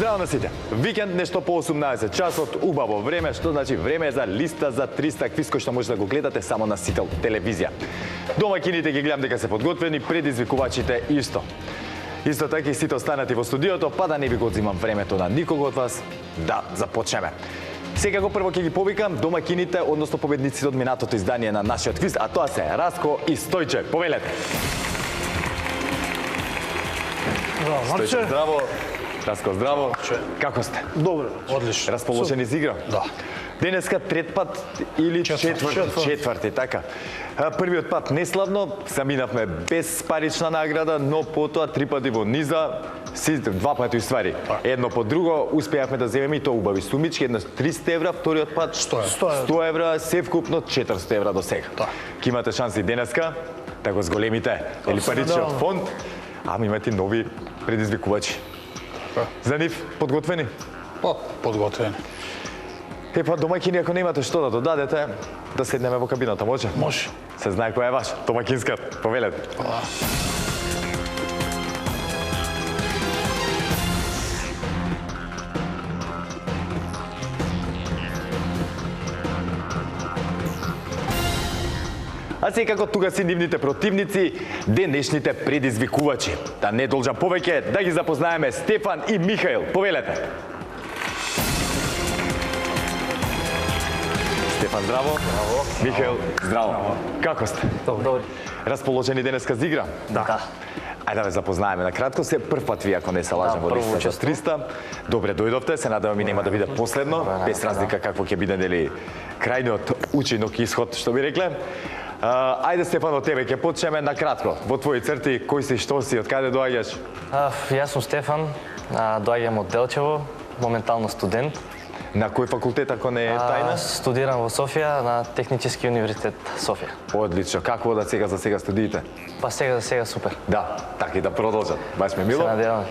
Здраво на сите! Викенд нешто по 18 часот, убаво време, што значи време за листа за 300 квиз кој што може да го гледате само на Сител телевизија. Домаќините ги гледам дека се подготвени, предизвикувачите исто. Исто така и сите останати во студиото, па да не ви го одзимам времето на никого од вас, да започнеме. Секако прво ќе ги повикам домаќините, односно победниците од минатото издание на нашиот квиз, а тоа се Раско и Стојче. Повелете! Стојче, здраво! Раско, здраво! Како сте? Добро. Одлично. Расположени за игра? Да. Денеска трет пат или четврти, така. Првиот пат неславно, заминавме без парична награда, но потоа три пати во низа, два пати уствари. Едно по друго успеавме да земеме и тоа убави сумички, едно 300 евра, вториот пат 100 евра, се вкупно 400 евра до сега. Ке имате шанси денеска да го зголемите или паричниот фонд, ама имате нови предизвикувачи. За нив подготвени? Подготвени. Епа, домаќини, ако немате што да додадете, да седнеме во кабината, може? Може. Се знае која е ваша, домаќинска, повелете. А секако тука си нивните противници, денешните предизвикувачи. Да не должам повеќе, да ги запознаеме Стефан и Михаил. Повелете. Стефан, здраво. Здраво. Михаил, здраво. Како сте? Добро. Расположени денеска за игра? Да. Ајде да ве запознаеме накратко, се прв пат ви, ако не се лажам, во листа за 300. Добре дојдовте, се надевам и нема да биде последно, без разлика какво ќе биде, нели, крајниот учинок исход, што би рекле. Ајде, Стефан, од тебе ќе почнеме накратко. Во твои црти, кој си, што си, од каде доаѓаш? Јас сум Стефан, доаѓам од Делчево, моментално студент. На кој факултет, ако не е тајна? Студирам во Софија на Технички универзитет Софија. Одлично. Како одат сега за сега студиите? Па сега за сега супер. Да, така и да продолжат. Баш ме мило. Се надеваме.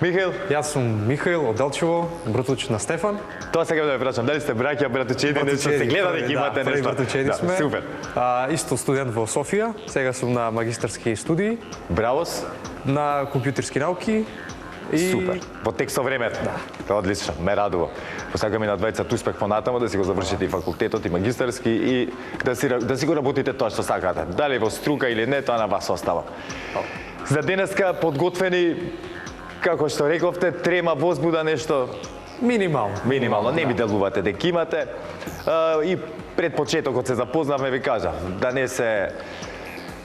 Михаил? Јас сум Михаил од Делчево, братуч на Стефан. Тоа сега да ве прашам, дали сте браќа, братучеди, нешто се гледа дека имате нешто? Братучеди сме. Супер. Исто студент во Софија, сега сум на магистарски студии. Бравос. На компјутерски науки. Супер. Во тек со времето. Да. Одлично, ме радува. Посакам и на двајцата успех понатаму, да си го завршите и факултетот, и магистарски, и да си го работите тоа што сакате. Дали во струка или не, тоа на вас остава. За денеска подготвени, како што рековте, трема, возбуда, нешто? Минимално. Минимално, не ми делувате дека имате. И пред почетокот се запознавме, ви кажа, да не се,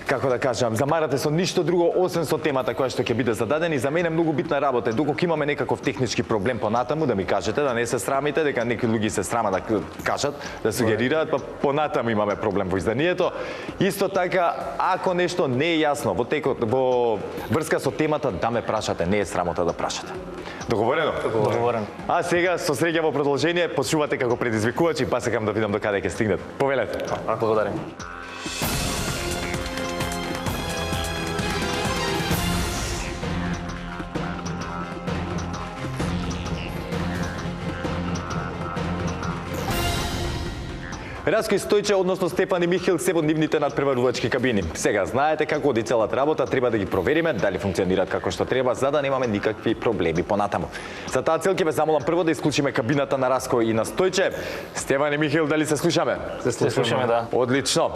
како да кажам, замарате со ништо друго освен со темата која што ќе биде зададена, и за мене многу битна работа. Доколку имаме некаков технички проблем понатаму, да ми кажете, да не се срамите, дека некои луѓе се срама да кажат, да сугерираат, па понатаму имаме проблем во изданието. Исто така, ако нешто не е јасно во врска со темата, да ме прашате, не е срамота да прашате. Договорено? Договорено. А сега, со среќа во продолжение, почнувате како предизвикувачи, па сакам да видам до каде ќе стигнете. Повелете. Благодарим. Раско и Стојче, односно Стефан и Михаил, се во нивните надпреварувачки кабини. Сега знаете како оди целата работа, треба да ги провериме дали функционираат како што треба, за да немаме никакви проблеми понатаму. За таа цел ќе ве замолам прво да исклучиме кабината на Раско и на Стојче. Стефан и Михаил, дали се слушаме? Се слушаме, да. Одлично.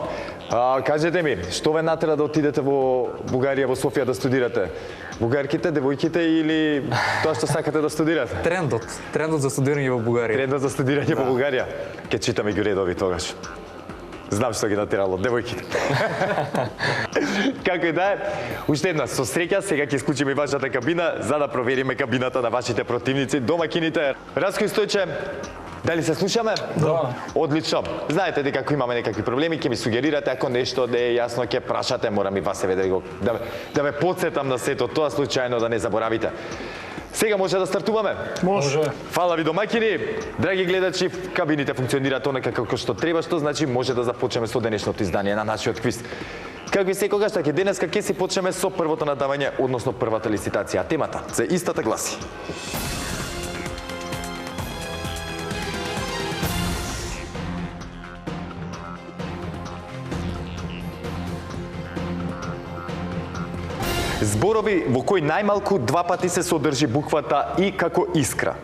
Кажете ми, што ве натера да отидете во Бугарија, во Софија да студирате? Бугарките, девојките или тоа што сакате да студирате? Трендот за студирање во Бугарија. Трендот за студирање во Бугарија. Ке читаме ги редови тогаш. Знам што ги натерало девојките. Како и да е, уште една со среќа, сега ќе исклучиме и вашата кабина за да провериме кабината на вашите противници, домаќините. Раско и Стојче, дали се слушаме? Да. Одлично. Знаете дека ако имаме некакви проблеми, ќе ми сугерирате, ако нешто не е јасно, ќе прашате, морам и вас да ве потсетам на сето тоа, случајно да не заборавите. Сега може да стартуваме? Може. Фала ви домаќини. Драги гледачи, кабините функционираат онака како што треба, што значи може да започнеме со денешното издание на нашиот квиз. Како и секогаш, така денеска ќе си почнеме со првото надавање, односно првата лицитација. Темата за истата гласи: Зборови во кои најмалку 2 пати се содржи буквата И како искра.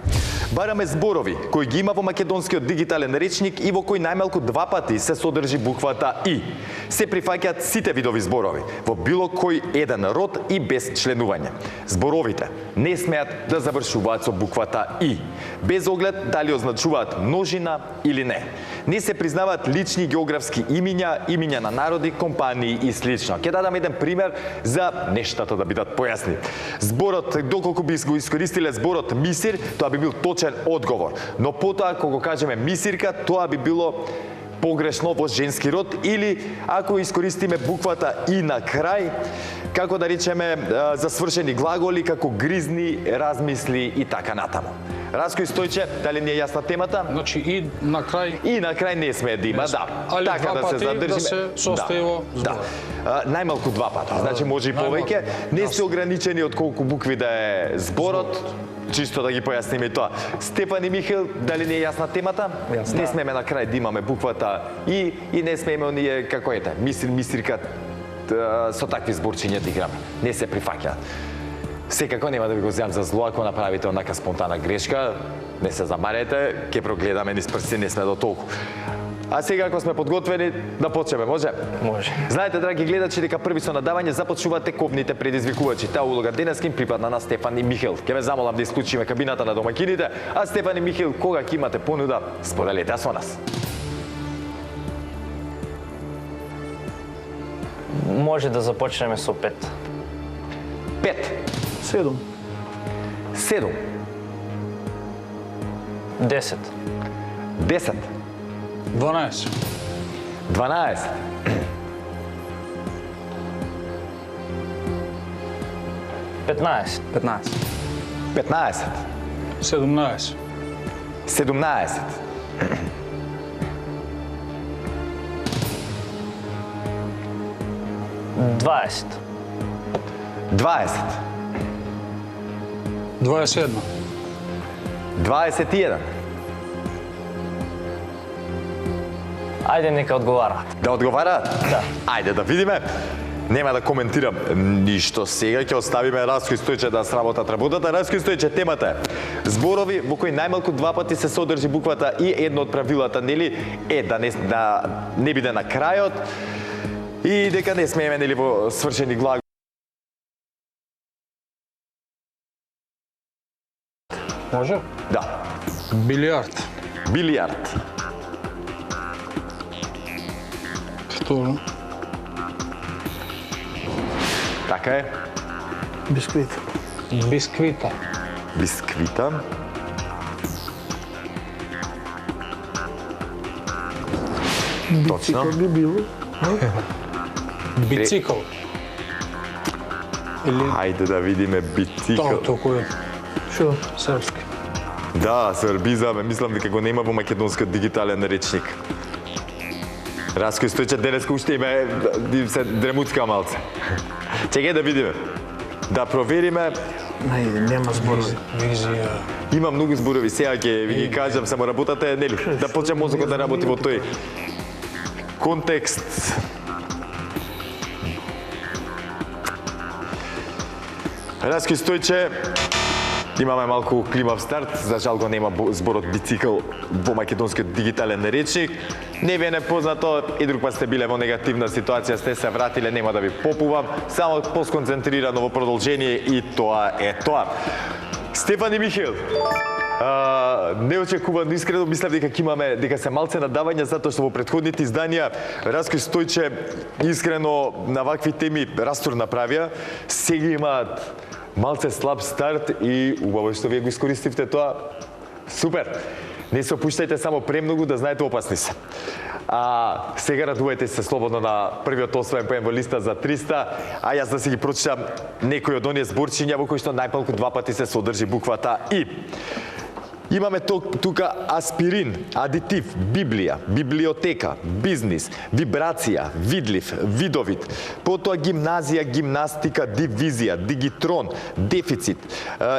Бараме зборови кои ги има во македонскиот дигитален речник и во кои најмалку 2 пати се содржи буквата И. Се прифаќаат сите видови зборови во било кој еден род и без членување. Зборовите не смеат да завршуваат со буквата И, без оглед дали означуваат множина или не. Не се признаваат лични географски имиња, имиња на народи, компании и слично. Ќе дадам еден пример за нештата да бидат појасни. Зборот, доколку би го искористиле зборот мисир, тоа би бил точен одговор. Но потоа, кога кажеме мисирка, тоа би било погрешно во женски род, или ако искористиме буквата И на крај, како да речеме за свршени глаголи, како гризни, размисли и така натаму. Раско Стојче, дали не е јасна темата? Значи И на крај, И на крај не sme да има, да. али Така 2 пати да се состои во збор. Да. Најмалку 2 пати, значи може и повеќе. Не сте ограничени од колку букви да е зборот. Чисто да ги појасниме и тоа. Стефан и Михаил, дали не е јасна темата? Јасна. Не смееме на крај да имаме буквата И не смееме оние, како ете, мисирка, со такви зборчиња да играме. Не се прифаќаат. Секако нема да ви го земам за зло ако направите онака спонтана грешка, не се замарете, ќе прогледаме низ прсти, не сме до толку. А сега ако сме подготвени, да почнеме, може? Може. Знаете, драги гледачи, дека први со надавање започнуваат тековните предизвикувачи. Таа улога денеска им припадна на Стефан и Михаил. Ќе ве замолам да исклучиме кабината на домакините, а Стефан и Михаил, кога ќе имате понуда, споделете ја со нас. Може да започнеме со 5. 5, 7, 7, 10. 10, 12, 12, 15. 15. 15, 17, 17, 20. 20, 21, 21. Ајде нека одговараат. Да одговараат? Да. Ајде да видиме. Нема да коментирам ништо сега, ќе оставиме Раско и Стојче да сработат работата. Раско и Стојче, темата е зборови во кои најмалку 2 пати се содржи буквата И. Едно од правилата, нели, е да не биде на крајот и дека не смееме, нели, во свршени глаголи. може? Да. Билијард, Билијард, второ, така е. бисквит, бисквита, Бисквита, точно. би било. бицикл, или Хајде да видиме бицикл. толку е Шо? српски. Да, србизам, мислам дека го нема во македонскиот дигитален речник. Раско и Стојче денеска уште име се дремуцка малце. Чекај да видиме. Да провериме. Најде, нема зборови. Визија, Има многу зборови, сега ќе ви ги кажам, само работата е, нели, да почне мозокот да работи во тој контекст. Раско и Стојче, имаме малку климав старт, за жал го нема зборот бицикл во македонскиот дигитален речник. Не ви е непознато, и друг пат сте биле во негативна ситуација, сте се вратиле, нема да ви попувам, само посконцентрирано во продолжение и тоа е тоа. Стефан и Михаил, неочекувано, искрено мислев дека се малце надавања, затоа што во претходните изданија Раско и Стојче искрено на вакви теми растур направија, сега имаат малце слаб старт и убаво што вие го искористивте тоа. Супер! Не се опуштајте само премногу, да знаете опасни се. Сега радувајте се слободно на првиот освоен поен во листа за 300, а јас да си ги прочитам некои од оние зборчиња во кои што најмалку 2 пати се содржи буквата И. Имаме тука аспирин, адитив, библија, библиотека, бизнис, вибрација, видлив, видовит, потоа гимназија, гимнастика, дивизија, дигитрон, дефицит,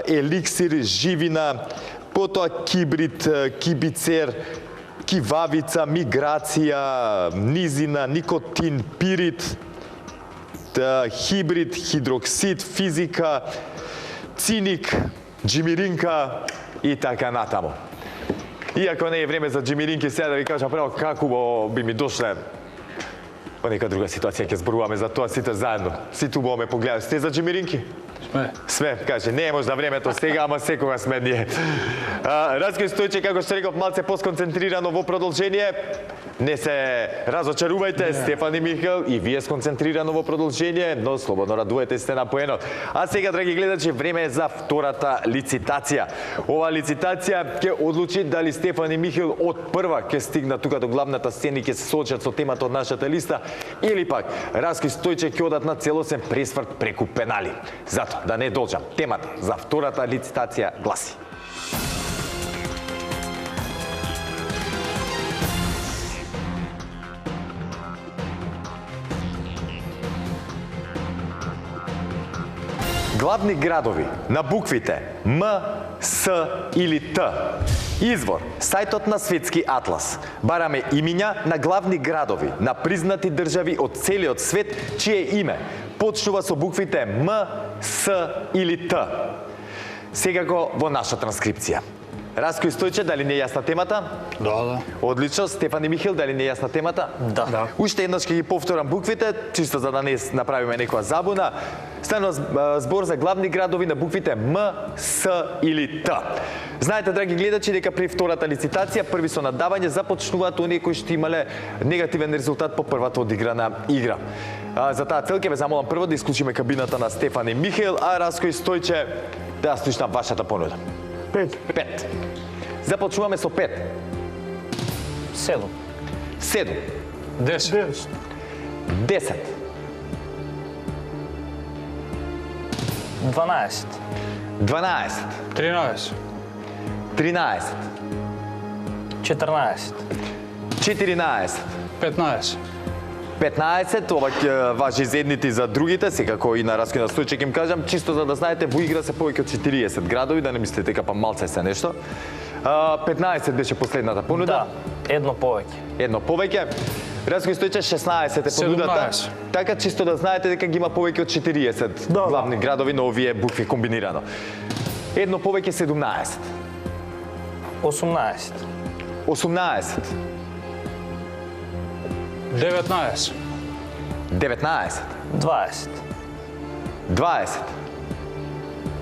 еликсир, живина, потоа кибрид, кибицер, кивавица, миграција, низина, никотин, пирит, хибрид, хидроксид, физика, циник, джимиринка и така натаму. Иако не е време за джимиринки, сега да ви кажам право како би ми дошле во нека друга ситуација, ќе зборуваме за тоа сите заедно. Сите убаво ме погледаат. Сте за джимиринки? Сме, каже, не е можда времето сега, ама секога сме ние. Раској Стојче, како што реков, малце посконцентрирано во продолжение. Не се разочарувајте, Стефан и Михаил, и вие сконцентрирано во продолжение, но слободно радувате сте на поенот. А сега, драги гледачи, време е за втората лицитација. Ова лицитација ќе одлучи дали Стефан и Михаил од прва ќе стигнат тука до главната сцена и ќе се соочат со темата од нашата листа, или пак Раској Стојче ќе одат на целосен пресврт преку пенали. Зато, да не должам, темата за втората лицитација гласи: главни градови на буквите М, С или Т. Извор, сајтот на Светски атлас. Бараме имиња на главни градови на признати држави од целиот свет, чие име почнува со буквите М, С или Т. Секако во наша транскрипција. Раској Стојче, дали не е јасна темата? Да. Одлично. Стефан и Михаил, дали не е јасна темата? Да. Уште еднаш ќе ги повторам буквите, чисто за да не направиме некоја забуна. Станува збор за главни градови на буквите М, С или Т. Знаете, драги гледачи, дека при втората лицитација, први со надавање, започнуваат оние кои што имале негативен резултат по првата одиграна игра. За таа цел ќе ве замолам прво да исклучиме кабината на Стефан и Михаил, а Раској Стојче да ја слушнам вашата понуда. 5. Започнуваме со 5. 7. 7. 10. 10. 12. 12. 13. 13. 14. 14. 15. 15, ова ќе важи за едните и за другите, секако и на Раској на Стојче ќе им кажам, чисто за да знаете, во игра се повеќе од 40 градови, да не мислите дека па малце се нешто. 15 беше последната понуда. Да, едно повеќе. Едно повеќе. Раској Стојче 16 е понудата. 17. Така чисто да знаете дека ги има повеќе од 40 главни градови на овие букви комбинирано. Едно повеќе 17. 18. 18. 19. 19. 20. 20.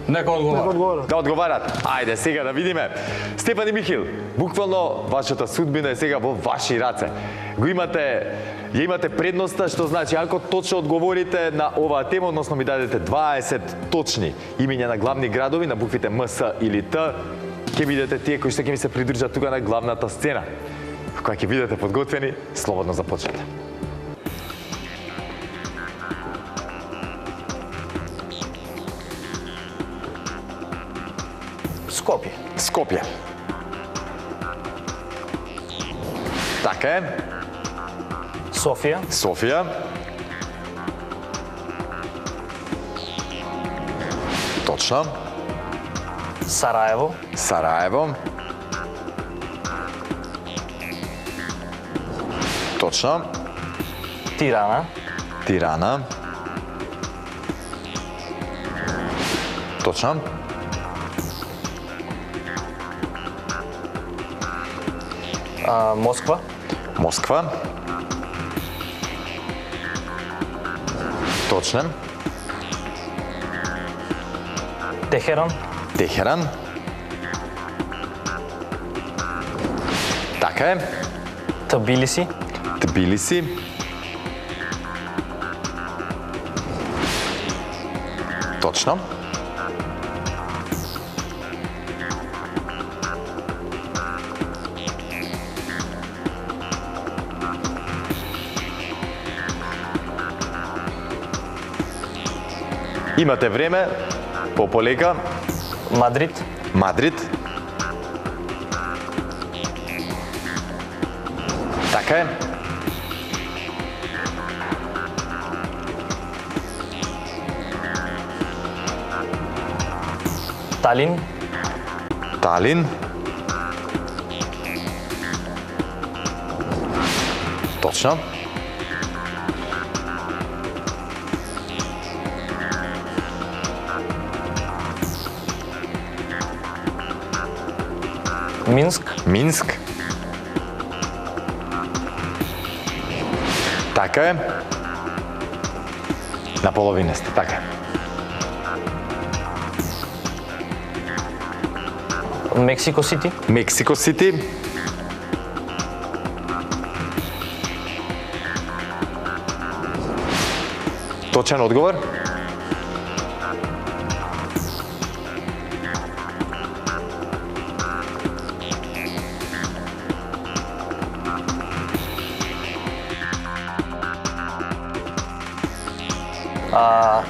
Нека одговора. Да одговарат. Ајде сега да видиме. Стефан и Михаил, буквално вашата судбина е сега во ваши раце. Ја имате предноста, што значи ако точно одговорите на оваа тема, односно ми дадете 20 точни имиња на главни градови на буквите М, С или Т, ќе бидете тие кои што ќе ми се придружат тука на главната сцена. Кога ќе бидете подготвени, слободно започнете. Скопје. Скопје. Така е. Софија. Софија. Точно. Сараево. Сараево. Точно. Тирана. Тирана. Точно. Москва. Москва. Точно. Техеран. Техеран. Така е. Тбилиси. Тбилиси. Точно. Имате време, пополека. Мадрид. Мадрид. Така е. Талин. Талин. Точно. Минск. Минск. Така е. На половина сте, така е. Мексико Сити. Мексико Сити. Точен одговор.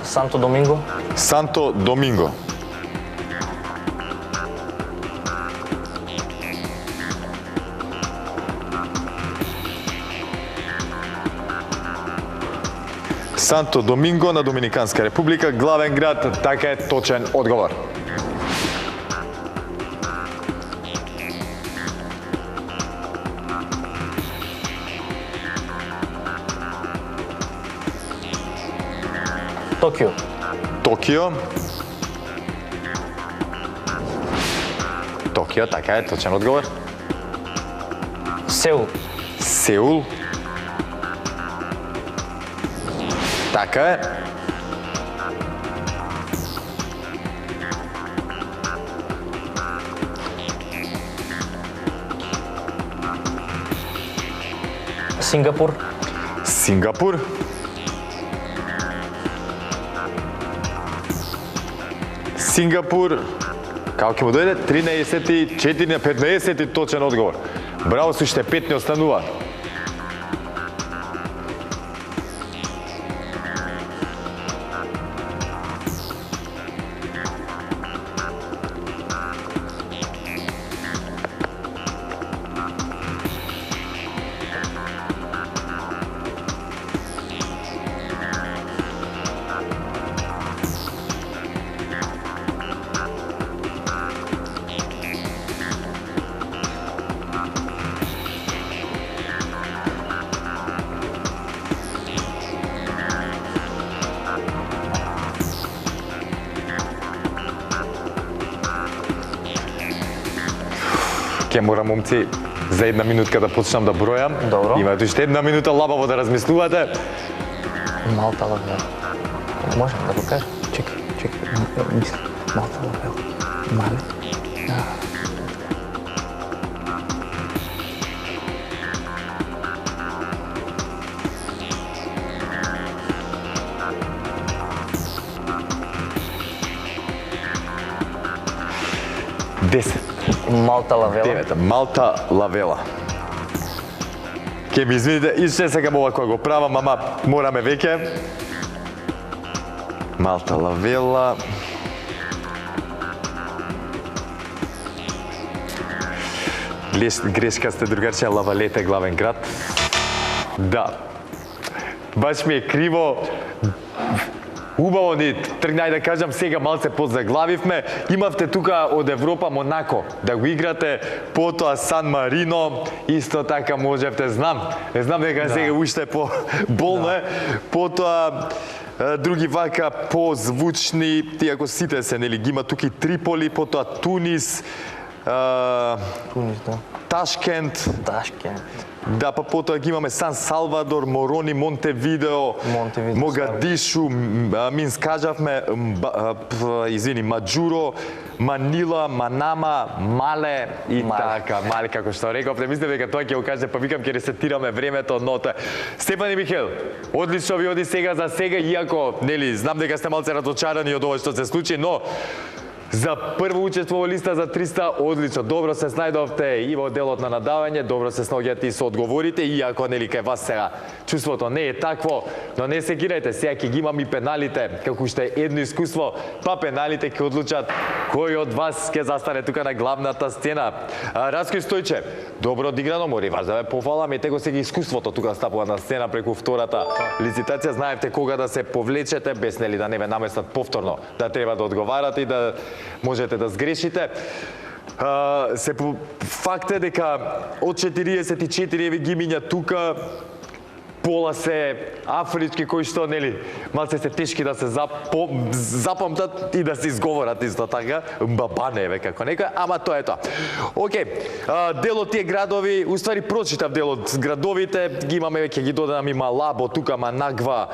Санто Доминго. Санто Доминго. Санто Доминго на Доминиканска република, главен град, така е точен одговор. Токио. Токио. Токио, така е точен одговор. Сеул. Сеул. Така е. Сингапур. Сингапур. Сингапур. Како ќе му дојде? 13, 4 на 15 точен одговор. Браво, со уште 5 не останува. Ке морам, момци, за една минутка да почнам да бројам. Добро. Имате уште една минута лабаво да размислувате. Малта Лавел. Можем да го кажем? Чекай, мисли. Малта Лавел. Мали. Десет. Малта Лавела. Девета. Малта Лавела. Ке ми извините, и ще сакам ова кој го правам, ама мораме веќе. Малта Лавела. Грешка сте, другарче, Лавалете главен град. Да. Баш ми е криво. Убаво ни тргнај да кажам, сега малце подзаглавивме. Имавте тука од Европа Монако да го играте, потоа Сан Марино, исто така можевте, знам дека сега уште по болно е, потоа други вака позвучни, иако сите се, нели, ги има тука и Триполи, потоа Тунис, Тунис, да. Ташкент, Ташкент. да, па потоа ги имаме Сан Салвадор, Морони, Монтевидео, Могадишу, Минск кажавме, Маджуро, Манила, Манама, Мале и така, Мале, како што рековте, мислам дека тоа ќе го каже, па викам ќе ресетираме времето, но тоа. Стефан и Михел, одлично ви оди сега за сега, иако, нели, знам дека сте малце разочарани од ова што се случи, но за прво учество во листа за 300, одлично, добро се снајдовте и во делот на надавање, добро се снаоѓате и со одговорите, иако нели кај вас сега чувството не е такво, но не се гирајте, сега ќе ги имам и пеналите, како што е едно искуство, па пеналите ќе одлучат кој од вас ќе застане тука на главната сцена. Раској Стојче, добро одиграно, мори вас да ве пофалам, ете го сега искуството тука стапува на сцена преку втората лицитација, знаевте кога да се повлечете, без нели да не ве наместат повторно, да треба да одговарате и да можете да сгрешите. Факт е дека од 44 ги миња тука пола се афрички кои што нели малце се тешки да се запамтат и да се изговорат исто така. Мбабане ве како некој, ама тоа е тоа. Океј, дел од тие градови, уствари прочитав дел од градовите, ги имаме веќе, ги додадам и Малабо, тука Манагва,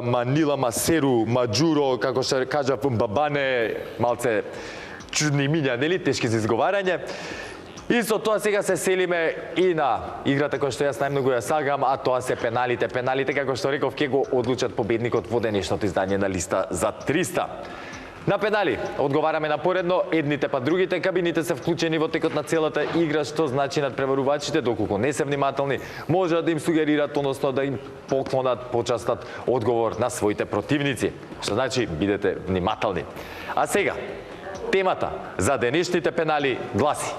Манила, Масеру, Маджуро, како што кажав, Мбабане, малце чудни имиња, нели, тешки за изговарање. Исто тоа сега се селиме и на играта која што јас најмногу ја сагам, а тоа се пеналите. Пеналите, како што реков, ќе го одлучат победникот во денешното издање на листа за 300. На пенали одговараме напоредно, едните па другите, кабините се вклучени во текот на целата игра, што значи надпреварувачите, доколку не се внимателни, можат да им сугерират, односно да им поклонат почастат одговор на своите противници. Што значи бидете внимателни. А сега, темата за денешните пенали гласи: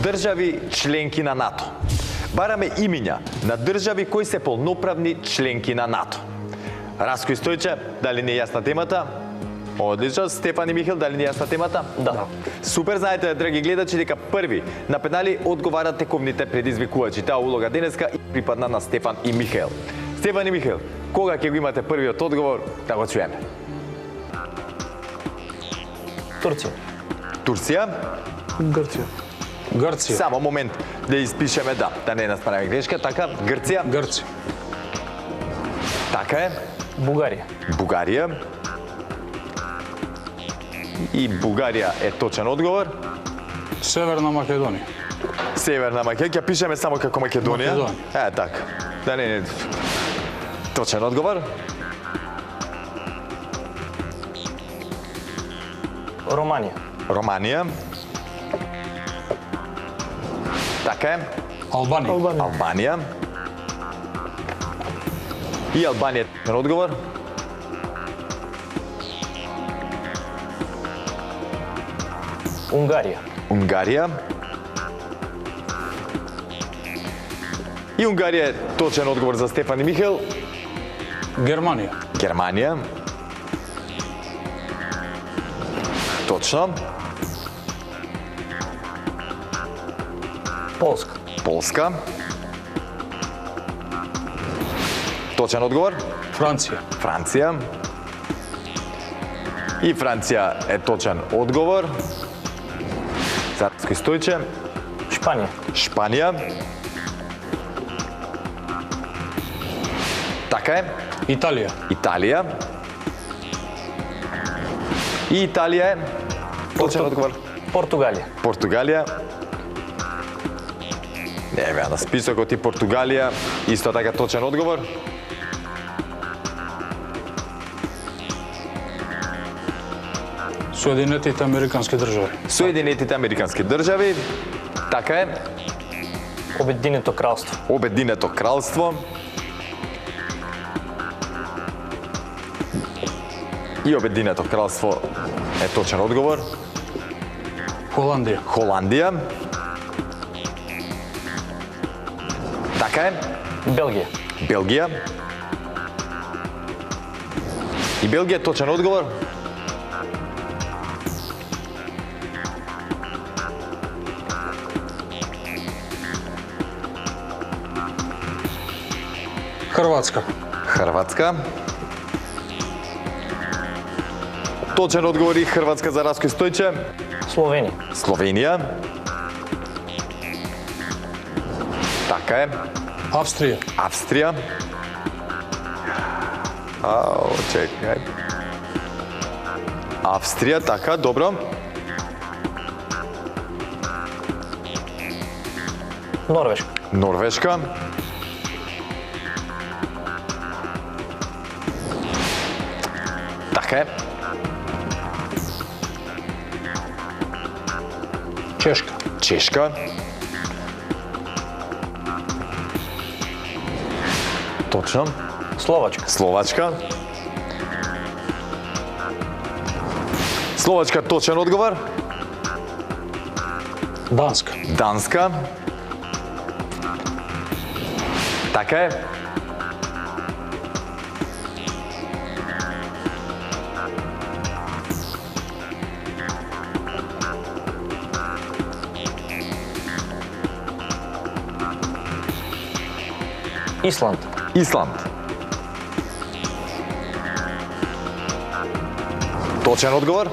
држави членки на НАТО. Бараме имиња на држави кои се полноправни членки на НАТО. Раско Стојче, дали не е јасна темата? Одлично. Стефан и Михел, дали не е јасна темата? Да. Супер, знаете, драги гледачи, дека први на пенали одговарат тековните предизвикувачи. Таа улога денеска и припадна на Стефан и Михел. Стефан и Михел, кога ќе го имате првиот одговор, да го чуеме? Турција. Турција? Грција. Грција. Само момент да испишеме, да не насправиме грешка. Така, Грција. Грција. Така е. Бугарија. Бугарија. И Бугарија е точен одговор. Северна Македонија. Северна Македонија, ќе пишеме само како Македонија. Македонија. Така. Да не. Точен одговор. Романија. Романија. Така е. Албанија. Албанија. И Албанија е точен одговор. Унгарија. Унгарија. И Унгарија е точен одговор за Стефан и Михел. Германија. Германија. Точно. Полска. Полска. Точен одговор. Франција. Франција. И Франција е точен одговор. Раско Стојче. Шпанија. Шпанија. Така е. Италија. Италија. И Италија е точен одговор. Португалија. Португалија. Еве на списокот и Португалија исто така точен одговор. Соединетите Американски држави. Соединетите Американски држави. Така е. Обединето кралство. Обединето кралство. И Обединето кралство е точен одговор. Холандија. Холандија. Така е. Белгија. Белгија. И Белгија е точен одговор. Хрватска. Хрватска. Точен одговор и Хрватска за Раско Стојче. Словенија. Словенија. Така е. Австрија. Австрија. Чекај. Австрија, така, добро. Норвешка. Норвешка. Така е. Чешка. Чешка. Точно. Словачка. Словачка. Словачка точен одговор. Данска. Данска. Така е. Исланд. Исланд. Точен одговор?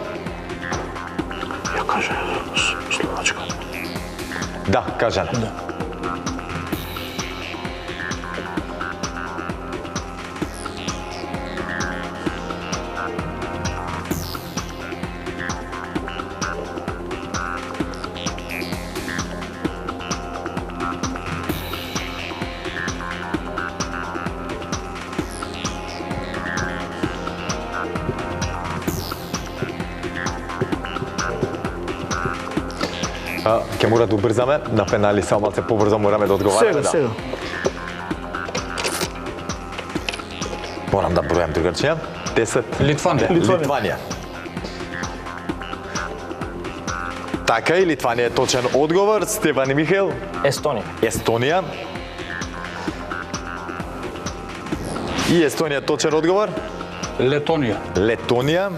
Ја кажа Словачка. Да, кажан. Да. Ќе мора да убрзаме, на пенали само малце побрзо мораме да одговараме. Сега, сега. Морам да бројам другарчија. 10. Литванија. Литванија. Така и Литванија е точен одговор. Стефан и Михаил. Естонија. Естонија. И Естонија точен одговор. Летонија. Летонија.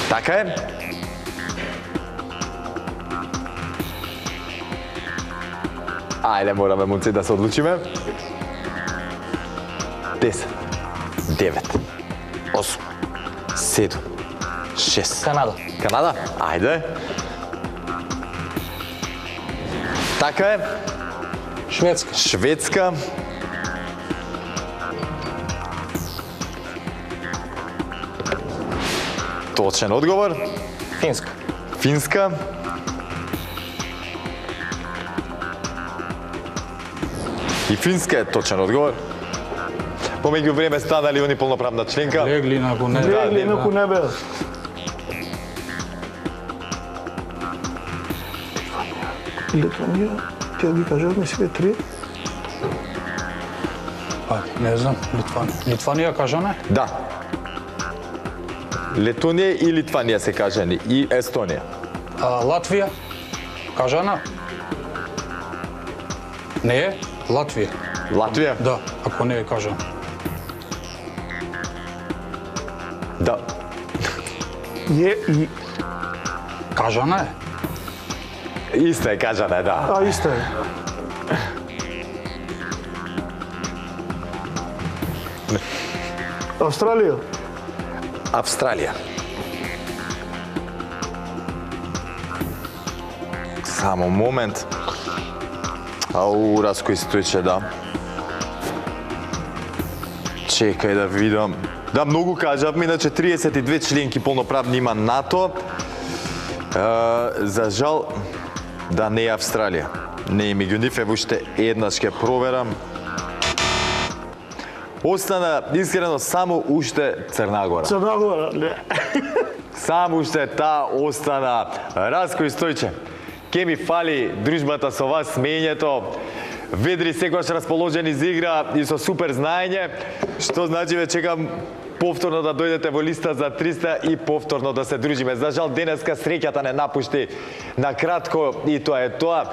Така е. Ајде, мораме, момци, да се одлучиме. 10, 9, 8, 7, 6. Канада. Канада? Ајде. Така е. Шведска. Шведска. Точен одговор. Финска. Финска. И Финска е точен одговор. Помеѓу време станали они полноправна членка. Легли на го не. Легли инаку не беа. Литванија, ти да ги кажеш ми себе 3? Па, не знам, Литванија. Литванија кажане? Да. Летонија и Литванија се кажани, и Естонија. Латвија? Кажана? Не е? Латвија. Латвија? Да, ако не е кажана. Да. Е и... Кажана е? Исто е кажана, да. А, исто е. Австралија? Австралија. Само момент. Ау, Раско Стојче, да. Чекај да видам. Да, многу кажавме, иначе 32 членки полноправни има НАТО. За жал, да не е Австралија. Не е меѓу нив, ево уште еднаш ќе проверам. Остана, искрено, само уште Црнагора. Црнагора, не. Само уште таа остана. Раско Стојче, ке ми фали дружбата со вас, смењето. Ведри секогаш расположени за игра и со супер знаење, што значи ве чекам повторно да дојдете во листа за 300 и повторно да се дружиме. За жал денеска среќата не напушти на кратко и тоа е тоа.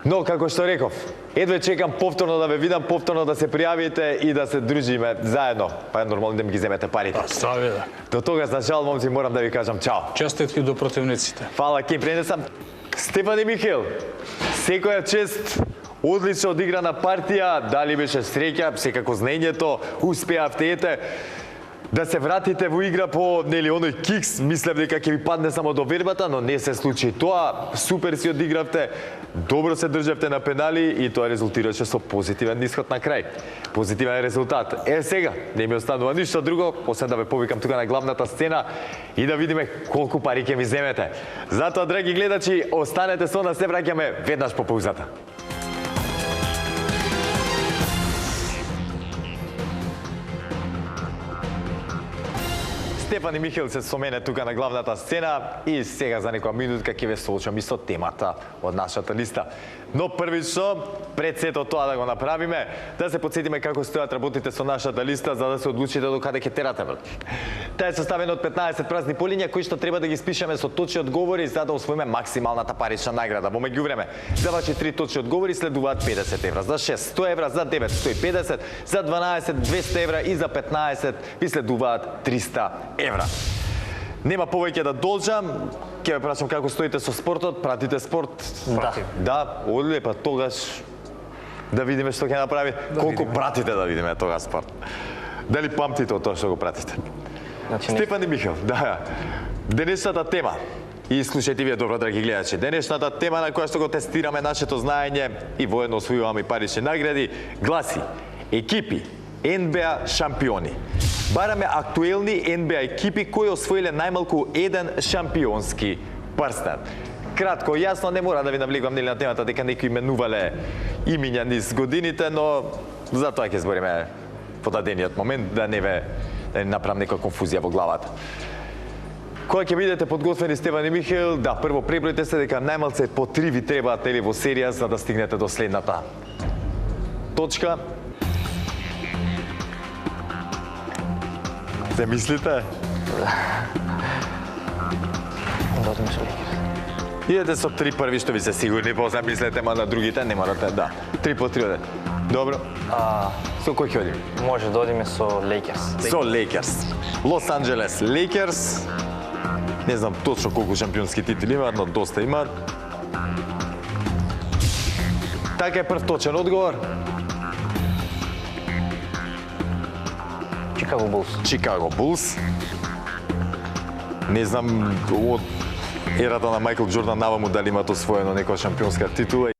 Но како што реков, едве чекам повторно да ве видам, повторно да се пријавите и да се дружиме заедно. Па е нормално да ми ги земете парите. Здраве, да. До тога, за жал, момци, морам да ви кажам чао. Честитки до противниците. Фала, Ким, пренесам. Стефан и Михаил, секоја чест, одлично одиграна партија, дали беше среќа, секако знаењето, успеавте, ете, да се вратите во игра по, нели, оној кикс, мислев дека ќе ви падне само до вербата, но не се случи тоа, супер си одигравте, добро се државте на пенали и тоа резултираше со позитивен исход на крај. Позитивен резултат. Сега, не ми останува ништо друго, освен да ве повикам тука на главната сцена и да видиме колку пари ќе ми земете. Затоа, драги гледачи, останете со нас, се враќаме веднаш по паузата. Стефан и Михаил се со мене тука на главната сцена и сега за некоја минутка ќе ве соочам и со темата од нашата листа. Но првично, пред сето тоа да го направиме, да се подсетиме како стојат работите со нашата листа за да се одлучите до каде ќе терате. Таа е составена од 15 празни полиња кои што треба да ги спишеме со точни одговори за да освоиме максималната парична награда. Во меѓувреме, за ваши 3 точни одговори следуваат 50 евра, за 6 100 евра, за 9 150, за 12 200 евра и за 15 ви следуваат 300 евра. Нема повеќе да должам, ќе ве прашам како стоите со спортот, пратите спорт? Да. Да, одле, па тогаш да видиме што ќе направи, колку пратите да видиме тоа спорт. Дали памтите од тоа што го пратите? Значи, не, Стефан и Михел, да. Денешната тема, и слушајте вие добро, драги гледачи, денешната тема на која што го тестираме нашето знаење и воедно освојуваме и парични награди, гласи екипи НБА шампиони. Бараме актуелни НБА екипи кои освоиле најмалку еден шампионски прстен. Кратко, јасно, не мора да ви навлегувам нели на темата дека некои именувале имиња низ годините, но за тоа ќе збориме во дадениот момент, да не направам некоја конфузија во главата. Кога ќе бидете подготвени, Стефан и Михаил, да, прво пребројте се дека најмалце по 3 ви требаат нели во серија за да стигнете до следната точка. Се мислите? да одиме со Лейкерс. Идете со 3 први што ви се сигурни, после мислете, ма на другите не морате, да. 3 по 3 одете. Добро. Со кој ќе одиме? Може да одиме со Лейкерс. Со Лейкерс. Лос Анџелес Лейкерс. Не знам точно колку шампионски титули имаат, но доста имаат. Така е прв точен одговор. Чикаго Булс. Чикаго Булс. Не знам од ерата на Мајкл Џордан наваму дали имаат освоено некоја шампионска титула.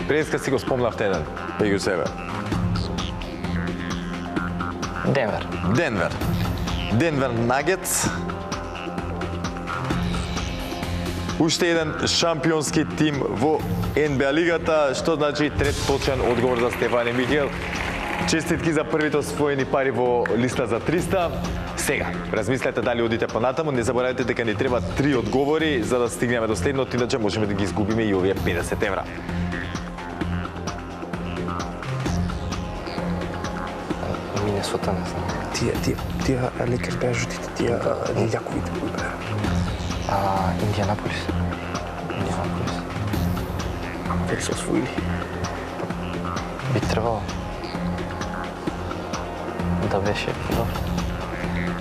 Преска си го спомнавте еден, меѓу себе. Денвер. Денвер. Денвер Нагетс. Уште еден шампионски тим во НБА лигата, што значи трет точен одговор за Стефан и Михаил. Честитки за првите освоени пари во листа за 300. Сега, размислете дали одите понатаму, не заборавајте дека ни треба 3 одговори за да стигнеме до следното, иначе можеме да ги изгубиме и овие 50 евра. Минесота, не знам. Тие Лейкерс беа жутите, тие јаковите кои беа. Индианаполис. Индианаполис. Дали се освоили? Би требало да беше добро.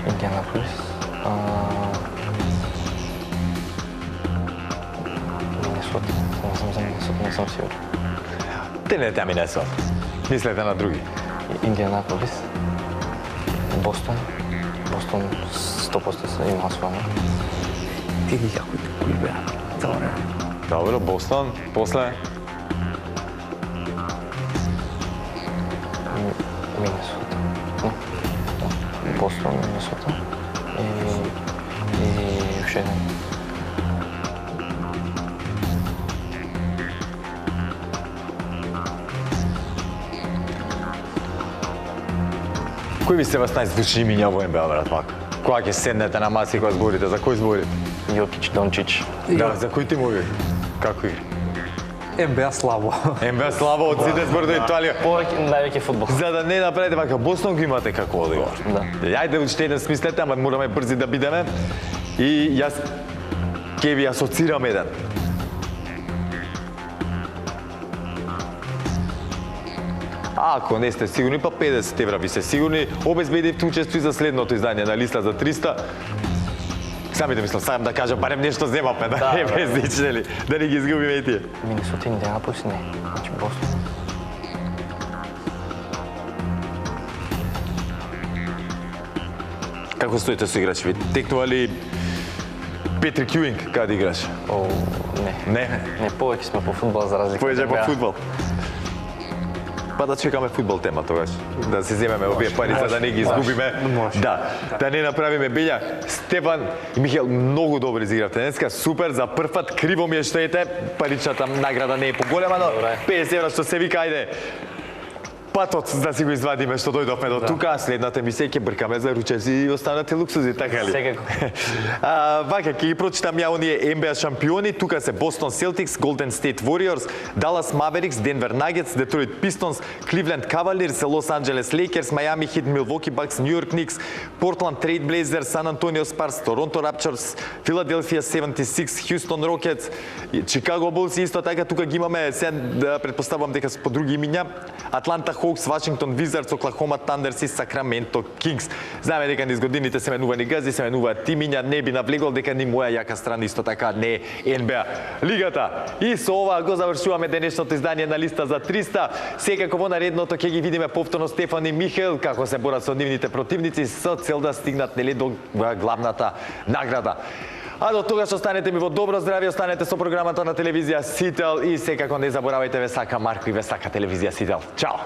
Индианаполис. Минесота. Не знам за Минесота, не сум сигурен. Тенете Минесота. Мислете на други. Индианаполис. Бостон. Бостон 100% се има освоено. Тие јаковите кои беа. Цело време. Добро, Бостон, после Минесота. Бостон, Минесота. И уште еден. кои ви се вас најзвучни имиња во НБА, брат, вака? Кога ќе седнете на маси и кога зборите, за кој зборите? Јокич, Дончич. Да, за кои тимови? Како игри? НБА слабо. НБА слабо од сите збори до Италија. Повеќе највеќе фудбал. За да не направите вака, Бостон го имате како одговор. Да. Јајде уште еден смислете, ама мораме брзи да бидеме. И јас ќе ви асоцирам еден. Ако не сте сигурни, па 50 евра ви се сигурни, обезбедивте учество за следното издание на листа за 300. Самите мислам, сам да кажам, барем нешто земавме, да не безличнели, да не ги изгубиме и тие. Минесота, Индианаполис, не. Значи Бостон. Како стоите со играчи? Ви текнували Петри Кјуинг, каде играш? О, не. Не? Не, повеќе сме по фудбал за разлика. Поеќе по НБА. фудбал. Па да чекаме фудбал тема тогаш. Да се земеме овие пари за да не ги изгубиме. Да не направиме бења. Стефан и Михаил многу добро изигравте денеска. Супер, за прв пат криво ми е што ете. Паричната награда не е поголема, но 50 евра што се вика, ајде. Патот да си го извадиме што дојдовме до тука, следната емисија ќе бркаме за ручеци и останати луксузи, така ли? Секако. Вака, ќе ги прочитам ја оние НБА шампиони. Тука се Бостон Селтикс, Голден Стейт Вориорс, Далас Маверикс, Денвер Нагетс, Детройт Пистонс, Кливленд Кавалирс, Лос Анџелес Лейкерс, Мајами Хит, Милвоки Бакс, Њујорк Никс, Портланд Трейд Блейзерс, Сан Антонио Спарс, Торонто Рапчорс, Филаделфија 76, Хјустон Рокетс, Чикаго Булс, исто така тука ги имаме, се предпоставувам дека по други имиња, Атланта Хоукс, Вашингтон Визардс, Оклахома Тандерс и Сакраменто Кингс. Знаеме дека низ годините се менувани гази, се менуваат тимиња, не би навлегол дека ни моја јака страна исто така не е НБА лигата. И со ова го завршуваме денешното издание на Листа за 300. Секако во наредното ќе ги видиме повторно Стефан и Михаел како се борат со нивните противници со цел да стигнат нели до главната награда. А до тогаш останете ми во добро здравје, останете со програмата на телевизија Сител и секако не заборавајте, ве сака Марко и ве сака телевизија Сител. Чао!